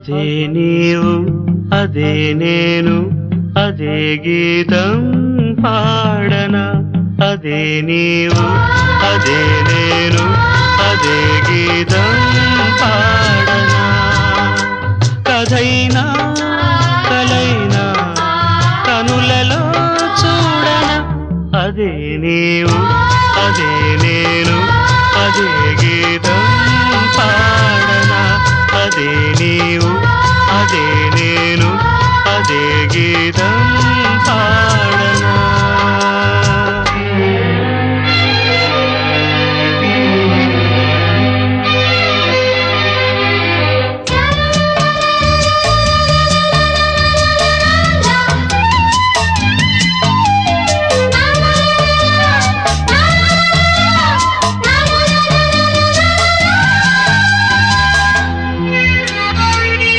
అదే నీవు అదే నేను అదే గీతం పాడనా అదే నీవు అదే నేను అదే గీతం పాడనా కథైనా కలైనా కనులలో చూడనా అదే నీవు అదే నేను అదే గీతం పాడనా అదే నీవు